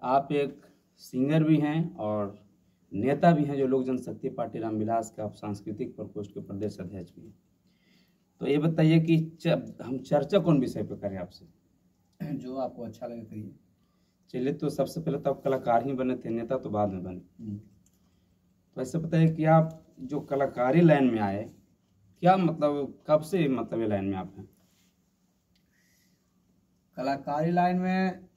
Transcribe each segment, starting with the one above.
आप एक सिंगर भी हैं और नेता भी हैं, जो लोक जनशक्ति पार्टी रामविलास के आप सांस्कृतिक प्रकोष्ठ के प्रदेश अध्यक्ष भी हैं। तो ये बताइए कि हम चर्चा कौन विषय पर करें आपसे? जो आपको अच्छा लगे करिए। चलिए, तो सबसे पहले तो आप कलाकार ही बने थे, नेता तो बाद में बने। तो ऐसे बताइए कि आप जो कलाकारी लाइन में आए, क्या मतलब कब से मतलब ये लाइन में आप हैं? कलाकारी लाइन में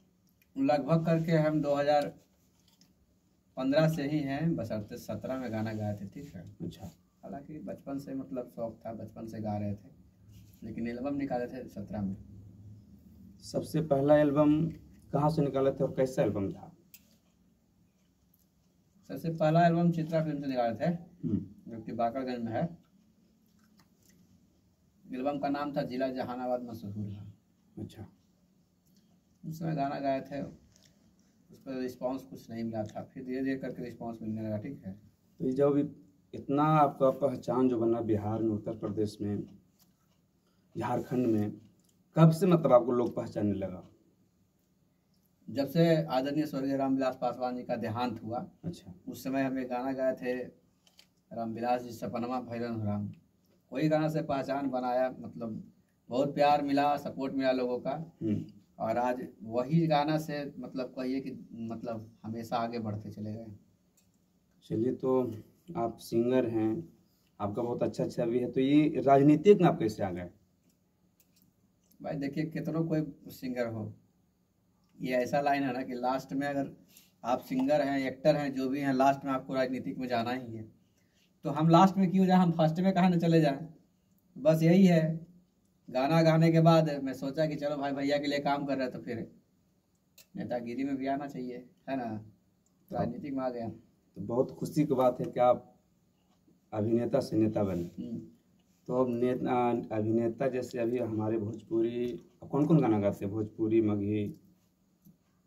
लगभग करके हम 2015 से ही हैं, बशर्ते 17 में गाना गाए थे, ठीक है। अच्छा। हालांकि बचपन से मतलब शौक था, बचपन से गा रहे थे, लेकिन एल्बम निकाले थे 17 में। सबसे पहला एल्बम कहाँ से निकाले थे और कैसा एल्बम था? सबसे पहला एल्बम चित्रा फिल्म से निकाले थे, जो कि बाकरगंज में है। एल्बम का नाम था जिला जहानाबाद मशहूर है। अच्छा। उस समय गाना गाए थे, उस पर रिस्पांस कुछ नहीं मिला था, फिर धीरे धीरे करके रिस्पांस मिलने लगा, ठीक है। तो जब इतना आपका पहचान जो बना बिहार में, उत्तर प्रदेश में, झारखंड में, कब से मतलब आपको लोग पहचानने लगा? जब से आदरणीय स्वर्गीय रामविलास पासवान जी का देहांत हुआ। अच्छा। उस समय हमें गाना गाए थे रामविलास जी सपनमा भैरन राम, वही गाना से पहचान बनाया, मतलब बहुत प्यार मिला, सपोर्ट मिला लोगों का। और आज वही गाना से मतलब कहिए कि मतलब हमेशा आगे बढ़ते चले गए। चलिए, तो आप सिंगर हैं, आपका बहुत अच्छा छवि है, तो ये राजनीतिक में आप कैसे आ गए? भाई देखिए, कितनों कोई सिंगर हो, ये ऐसा लाइन है ना कि लास्ट में अगर आप सिंगर हैं, एक्टर हैं, जो भी हैं, लास्ट में आपको राजनीतिक में जाना ही है। तो हम लास्ट में क्यों जाए, हम फर्स्ट में कहाँ न चले जाएं। बस यही है। गाना गाने के बाद मैं सोचा कि चलो भाई, भैया के लिए काम कर रहे हैं, तो फिर नेतागिरी में भी आना चाहिए, है ना। राजनीतिक में आ गया। तो बहुत खुशी की बात है कि आप अभिनेता से नेता बने। तो अब अभिनेता जैसे अभी हमारे भोजपुरी कौन कौन गाना गाते हैं? भोजपुरी, मगही?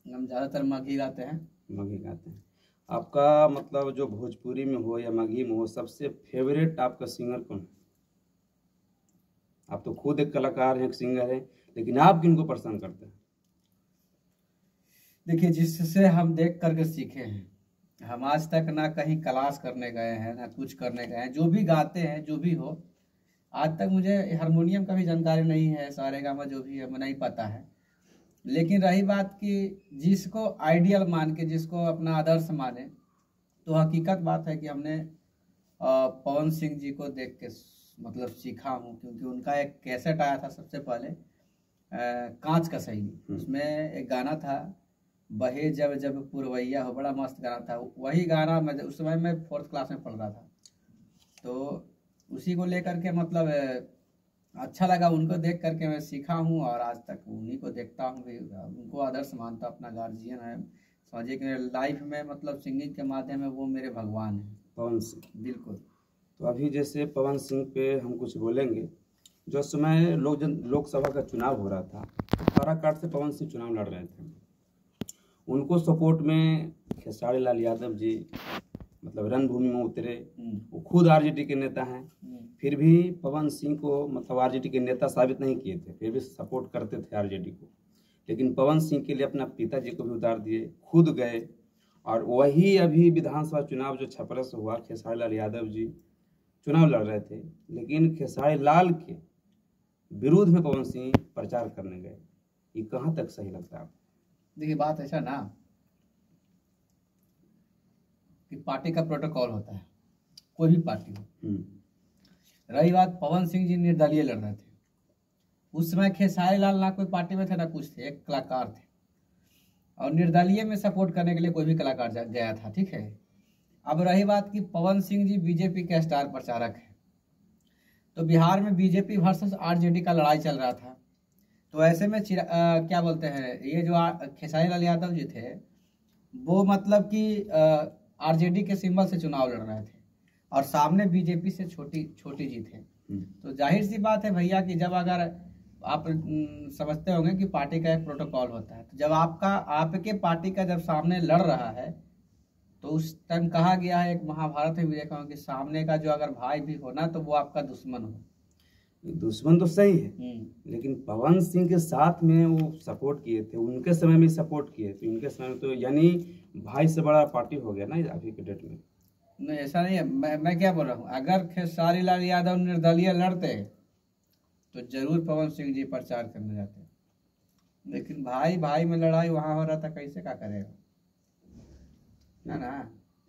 हम ज़्यादातर मगही गाते हैं। मगही गाते हैं। आपका मतलब जो भोजपुरी में हो या मगही में हो, सबसे फेवरेट आपका सिंगर कौन है? आप तो खुद एक कलाकार हैं, एक सिंगर हैं, लेकिन आप किनको पसंद करते हैं? देखिए, जिससे हम देख करके सीखे हैं, हम आज तक ना कहीं क्लास करने गए हैं, ना कुछ करने गए हैं। जो भी गाते हैं, जो भी हो, आज तक मुझे हारमोनियम का भी जानकारी नहीं है, सारेगामा जो भी है मुझे नहीं पता है। लेकिन रही बात कि जिसको आइडियल मान के, जिसको अपना आदर्श माने, तो हकीकत बात है कि हमने पवन सिंह जी को देख के मतलब सीखा हूँ, क्योंकि उनका एक कैसेट आया था सबसे पहले, कांच का सहेली। उसमें एक गाना था, बहे जब जब पुरवैया हो, बड़ा मस्त गाना था। वही गाना मैं उस समय मैं 4th क्लास में पढ़ रहा था, तो उसी को लेकर के मतलब अच्छा लगा, उनको देख करके मैं सीखा हूँ, और आज तक उन्हीं को देखता हूँ, उनको आदर्श मानता, अपना गार्जियन है। समझिए कि मेरे लाइफ में मतलब सिंगिंग के माध्यम में वो मेरे भगवान हैं, पवन सिंह। बिल्कुल। तो अभी जैसे पवन सिंह पे हम कुछ बोलेंगे। जो समय लोकसभा का चुनाव हो रहा था, काराकाट से पवन सिंह चुनाव लड़ रहे थे, उनको सपोर्ट में खेसारी लाल यादव जी मतलब रणभूमि में उतरे। वो खुद आरजेडी के नेता हैं, फिर भी पवन सिंह को मतलब आरजेडी के नेता साबित नहीं किए थे, फिर भी सपोर्ट करते थे आरजेडी को। लेकिन पवन सिंह के लिए अपना पिताजी को भी उतार दिए, खुद गए। और वही अभी विधानसभा चुनाव जो छपरा से हुआ, खेसारी लाल यादव जी चुनाव लड़ रहे थे, लेकिन खेसारी लाल के विरुद्ध में पवन सिंह प्रचार करने गए। ये कहाँ तक सही लगता है आपको? देखिए, बात ऐसा ना कि पार्टी का प्रोटोकॉल होता है, कोई भी पार्टी हो। रही बात, पवन सिंह जी निर्दलीय लड़ रहे थे उस समय। खेसारी लाल ना कोई पार्टी में थे ना कुछ थे, एक कलाकार थे, और निर्दलीय में सपोर्ट करने के लिए कोई भी कलाकार गया था, ठीक है। अब रही बात कि पवन सिंह जी बीजेपी के स्टार प्रचारक हैं, तो बिहार में बीजेपी वर्सेस आरजेडी का लड़ाई चल रहा था। तो ऐसे में क्या बोलते हैं, ये जो खेसारी लाल यादव जी थे, वो मतलब कि आरजेडी के सिंबल से चुनाव लड़ रहे थे, और सामने बीजेपी से छोटी जी थे। तो जाहिर सी बात है भैया कि जब अगर आप समझते होंगे कि पार्टी का एक प्रोटोकॉल होता है, तो जब आपके पार्टी का जब सामने लड़ रहा है, तो उस टाइम कहा गया है, एक महाभारत में भी देखा हूँ कि सामने का जो अगर भाई भी हो ना, तो वो आपका दुश्मन हो। दुश्मन तो सही है, लेकिन पवन सिंह के साथ में वो सपोर्ट किए थे, उनके समय में सपोर्ट किए थे, इनके समय में तो यानी भाई से बड़ा पार्टी हो गया ना अभी के डेट में। नहीं ऐसा नहीं है, मैं क्या बोल रहा हूँ, अगर खेसारी लाल यादव निर्दलीय लड़ते तो जरूर पवन सिंह जी प्रचार करने जाते, लेकिन भाई भाई में लड़ाई वहां हो रहा था, कैसे क्या करेगा, है ना।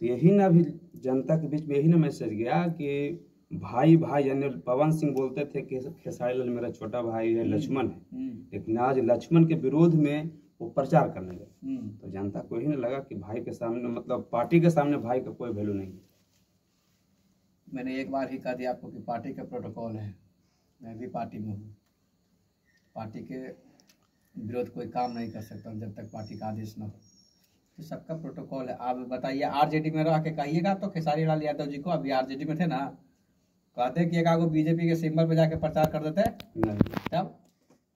तो यही ना अभी जनता के बीच में यही ना मैसेज गया कि भाई भाई, यानी पवन सिंह बोलते थे कि खेसारी लाल मेरा छोटा भाई है, लक्ष्मण है, लेकिन आज लक्ष्मण के विरोध में वो प्रचार करने लगे। तो जनता को यही ना लगा कि भाई के सामने, मतलब पार्टी के सामने भाई का कोई वैल्यू नहीं है। मैंने एक बार ही कह दिया आपको कि पार्टी का प्रोटोकॉल है, मैं भी पार्टी में हूँ, पार्टी के विरोध कोई काम नहीं कर सकता जब तक पार्टी का आदेश न हो, तो सबका प्रोटोकॉल है। आप बताइए, आरजेडी में रह के कहिएगा तो खेसारी लाल यादव जी को, अभी आरजेडी में थे ना, कहते कि एक आगो बीजेपी के सिंबल पे जाके प्रचार कर देते नहीं तब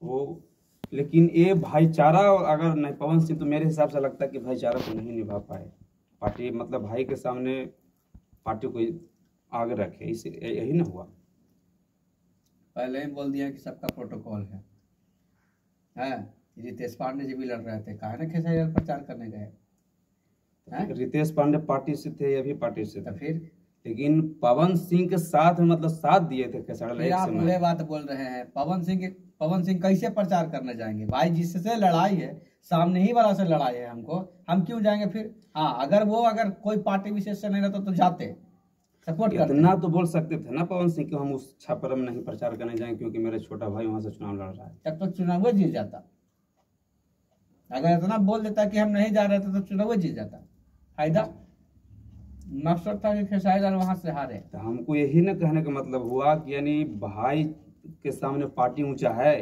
वो, लेकिन ये भाईचारा अगर नहीं पवन सिंह, तो मेरे हिसाब से लगता है कि भाईचारा को नहीं निभा पाए पार्टी, मतलब भाई के सामने पार्टी को आगे रखे, इसे यही ना हुआ। पहले ही बोल दिया कि सबका प्रोटोकॉल है। रितेश पांडे जी भी लड़ रहे थे, कहा ना खेसारी लाल प्रचार करने गए, रितेश पांडे पार्टी से थे, ये भी पार्टी से तो थे, फिर लेकिन पवन सिंह के साथ मतलब साथ दिए थे खेसारी लाल। आप वह बात बोल रहे हैं, पवन सिंह कैसे प्रचार करने जाएंगे, भाई जिससे लड़ाई है, सामने ही वाला से लड़ाई है, हम क्यों जाएंगे फिर। हाँ, अगर कोई पार्टी विशेष से नहीं रहता तो जाते, सपोर्ट करते। इतना तो बोल सकते थे ना पवन सिंह कि हम उस छापर में नहीं प्रचार करने जाएंगे क्योंकि मेरा छोटा भाई वहां से चुनाव लड़ रहा है, तब तो चुनाव जीत जाता। अगर इतना बोल देता कि हम नहीं जा रहे थे तो चुनाव जीत जाता, फायदा मकसद था कि खेसारी लाल वहां से हारे। तो हमको यही ना कहने का मतलब हुआ कि यानी भाई के सामने पार्टी ऊंचा है।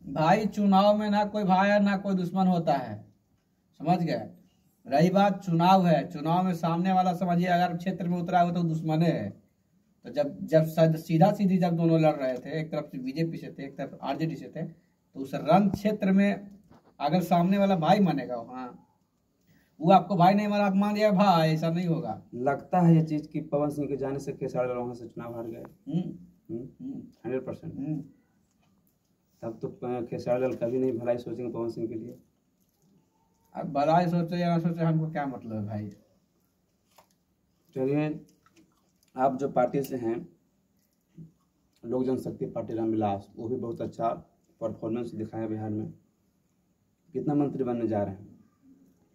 भाई चुनाव में ना कोई भाई है ना कोई दुश्मन होता है, समझ गए। रही बात चुनाव है, चुनाव में सामने वाला समझिए अगर क्षेत्र में उतरा हो तो दुश्मन है। तो जब सीधा सीधी जब दोनों लड़ रहे थे, एक तरफ से बीजेपी से थे, एक तरफ आरजेडी से थे, तो उस रण क्षेत्र में अगर सामने वाला भाई मानेगा, हाँ वो आपको भाई नहीं माना, आप मान लिया भाई, ऐसा नहीं होगा। लगता है ये चीज कि पवन सिंह के जाने से खेसारी लाल वहां से चुनाव हार गए 100%। तब तो खेसारी लाल कभी नहीं भलाई सोचेंगे पवन सिंह के लिए। अब भलाई सोचे या ना सोचे हमको क्या मतलब है भाई। चलिए, आप जो पार्टी से हैं, लोक जनशक्ति पार्टी रामविलास, वो भी बहुत अच्छा परफॉर्मेंस दिखाया बिहार में। कितना मंत्री बनने जा रहे हैं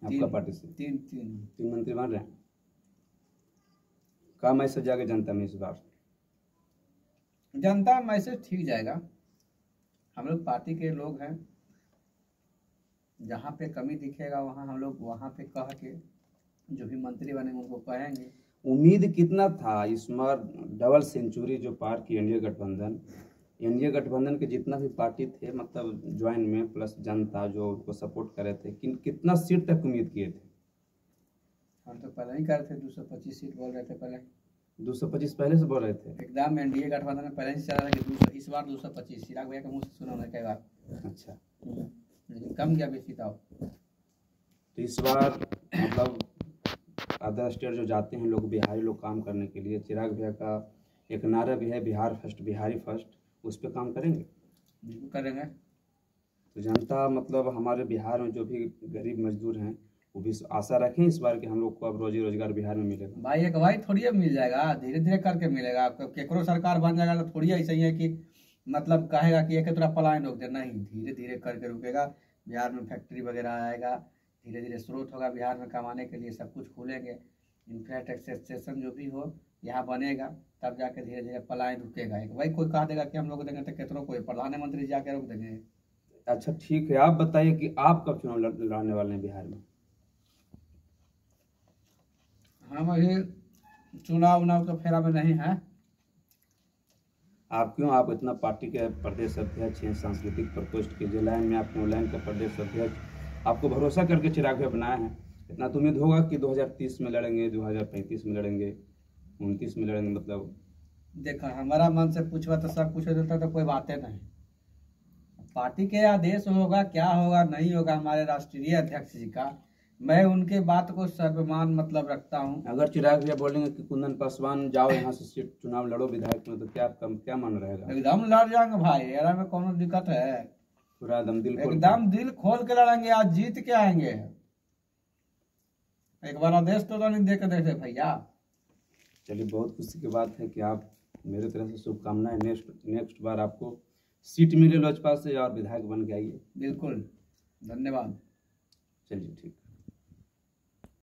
आपका पार्टी से? तीन मंत्री बन रहे हैं। का मैसेज जाएगा जनता में इस बार? जनता मैसेज ठीक जाएगा। हम लोग पार्टी के लोग हैं, जहाँ पे कमी दिखेगा वहाँ हम लोग वहाँ पे कह के जो भी मंत्री बनेंगे उनको कहेंगे। उम्मीद कितना था इस बार डबल सेंचुरी जो पार की एनडीए गठबंधन के जितना भी पार्टी थे, मतलब ज्वाइन में, प्लस जनता जो उनको सपोर्ट करे थे, कितना सीट तक उम्मीद किए थे? हम तो पहले ही कर थे 225 सीट बोल रहे थे, पहले 225 पहले से बोल रहे थे एकदम। एनडीए गठबंधन में पहले ही चल रहा है कि 200, इस बार 225। चिराग भैया के मुंह से सुना कई बार। अच्छा, लेकिन कम गया बेसी था। तो इस बार मतलब अदर स्टेट जो जाते हैं लोग, बिहारी लोग काम करने के लिए, चिराग भैया का एक नारा भी है, बिहार फर्स्ट, बिहारी फर्स्ट, उस पर काम करेंगे? बिल्कुल करेंगे। तो जनता मतलब हमारे बिहार में जो भी गरीब मजदूर हैं वो भी आशा रखें इस बार कि हम लोग को अब रोजी रोजगार बिहार में मिलेगा। भाई एक भाई थोड़ी अब मिल जाएगा, धीरे धीरे करके मिलेगा। केकरो सरकार बन जाएगा तो थोड़ी ऐसा ही है कि मतलब कहेगा कि एक तरह पलायन रोक दे, नहीं, धीरे धीरे करके रुकेगा। बिहार में फैक्ट्री वगैरह आएगा, धीरे धीरे स्रोत होगा बिहार में कमाने के लिए, सब कुछ खुलेंगे, इंफ्रास्ट्रक्चर जो भी हो यहाँ बनेगा, तब जाके धीरे धीरे पलायन रुकेगा। एक भाई कोई कह देगा कि हम लोग देंगे तो कितनों कोई प्रधानमंत्री जाके रोक देंगे। अच्छा ठीक है, आप बताइए कि आप कब चुनाव लड़ने वाले हैं बिहार में? हम अभी चुनाव तो फेरा में नहीं है। आप क्यों? आप इतना पार्टी के प्रदेश अध्यक्ष हैं, सांस्कृतिक प्रकोष्ठ के जिलायन में आप न्यूलैंड के प्रदेश अध्यक्ष, आपको भरोसा करके चिराग भैया बनाया है, इतना तो उम्मीद होगा कि 2030 में लड़ेंगे, 2035 में लड़ेंगे, 29 में लड़ेंगे। मतलब देखा, हमारा मन से पूछवा तो सब कुछ हो जाता, तो कोई बातें नहीं। पार्टी के आदेश होगा, क्या होगा नहीं होगा हमारे राष्ट्रीय अध्यक्ष जी का, मैं उनके बात को सर्वमान मतलब रखता हूँ। अगर चिराग भैया बोलेंगे कि कुंदन पासवान जाओ यहाँ से सीट चुनाव लड़ो विधायक में, तो क्या आपका क्या मन रहेगा? एकदम लड़ जाएंगे भाई, यार में कोनो दिक्कत है? पूरा एकदम दिल खोल के? एकदम दिल खोल के लड़ेंगे, आज जीत के आएंगे। एक बार आदेश तो नहीं दे के देखे भैया। चलिए, बहुत खुशी की बात है कि आप, मेरे तरफ से शुभकामनाएं, नेक्स्ट बार आपको सीट मिले लोजपा से और विधायक बन के आइए। बिल्कुल, धन्यवाद। चलिए ठीक है।